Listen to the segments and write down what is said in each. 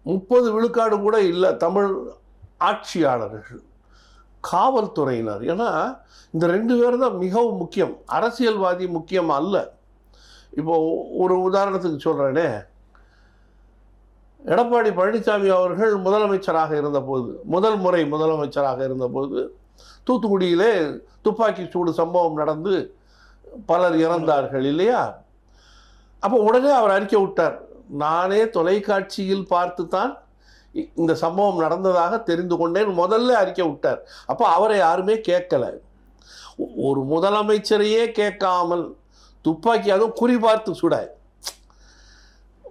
30 விழுக்காடு கூட இல்லை தமிழ் ஆட்சியாளர்கள், காவல்துறையினர். ஏன்னா இந்த 2 பேர் தான் மிகவும் முக்கியம், அரசியல்வாதி முக்கியம் அல்ல. இப்போ ஒரு உதாரணத்துக்கு சொல்கிறேனே, எடப்பாடி பழனிசாமி அவர்கள் முதலமைச்சராக இருந்தபோது, முதல் முறை முதலமைச்சராக இருந்தபோது தூத்துக்குடியிலே துப்பாக்கி சூடு சம்பவம் நடந்து பலர் இறந்தார்கள் இல்லையா? அப்போ உடனே அவர் அறிக்கை விட்டார், நானே தொலைக்காட்சியில் பார்த்து தான் இந்த சம்பவம் நடந்ததாக தெரிந்து கொண்டேன், முதல்ல அறிக்கை விட்டார். அப்போ அவரை யாருமே கேட்கல. ஒரு முதலமைச்சரையே கேட்காமல் துப்பாக்கி அதுவும் குறிபார்த்து சுட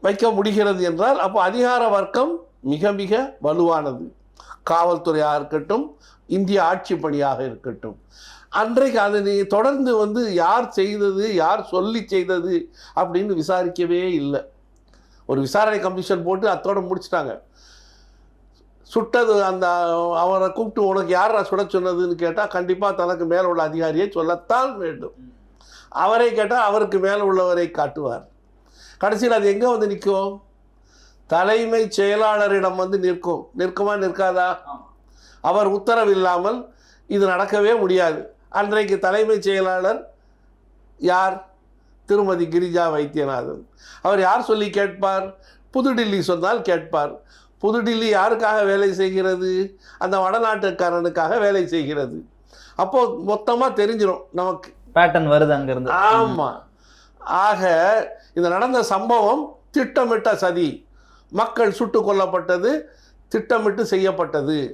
வைக்க முடிகிறது என்றால் அப்போ அதிகார வர்க்கம் மிக மிக வலுவானது. காவல்துறையாக இருக்கட்டும், இந்திய ஆட்சி பணியாக இருக்கட்டும். அன்றைக்கு அதை நீ தொடர்ந்து யார் செய்தது, யார் சொல்லி செய்தது அப்படின்னு விசாரிக்கவே இல்லை. ஒரு விசாரணை கமிஷன் போட்டு அத்தோட முடிச்சிட்டாங்க. சுட்டது அந்த அவரை கூப்பிட்டு உனக்கு யாரா சுட சொன்னதுன்னு கேட்டால் கண்டிப்பாக தனக்கு மேலே உள்ள அதிகாரியை சொல்லத்தான் வேண்டும். அவரை கேட்டால் அவருக்கு மேலே உள்ளவரை காட்டுவார். கடைசியில் அது எங்கே வந்து நிற்கும்? தலைமை செயலாளரிடம் வந்து நிற்கும். நிற்குமா நிற்காதா? அவர் உத்தரவு இல்லாமல் இது நடக்கவே முடியாது. அன்றைக்கு தலைமை செயலாளர் யார்? திருமதி கிரிஜா வைத்தியநாதன். அவர் யார் சொல்லி கேட்பார்? புதுடில்லி சொன்னால் கேட்பார். புதுடில்லி யாருக்காக வேலை செய்கிறது? அந்த வடநாட்டுக்காரனுக்காக வேலை செய்கிறது. அப்போ மொத்தமாக தெரிஞ்சிடும் நமக்கு, பேட்டர்ன் வருது அங்கிருந்து. ஆமாம். ஆக இந்த நடந்த சம்பவம் திட்டமிட்ட சதி, மக்கள் சுட்டு கொல்லப்பட்டது திட்டமிட்டு செய்யப்பட்டது.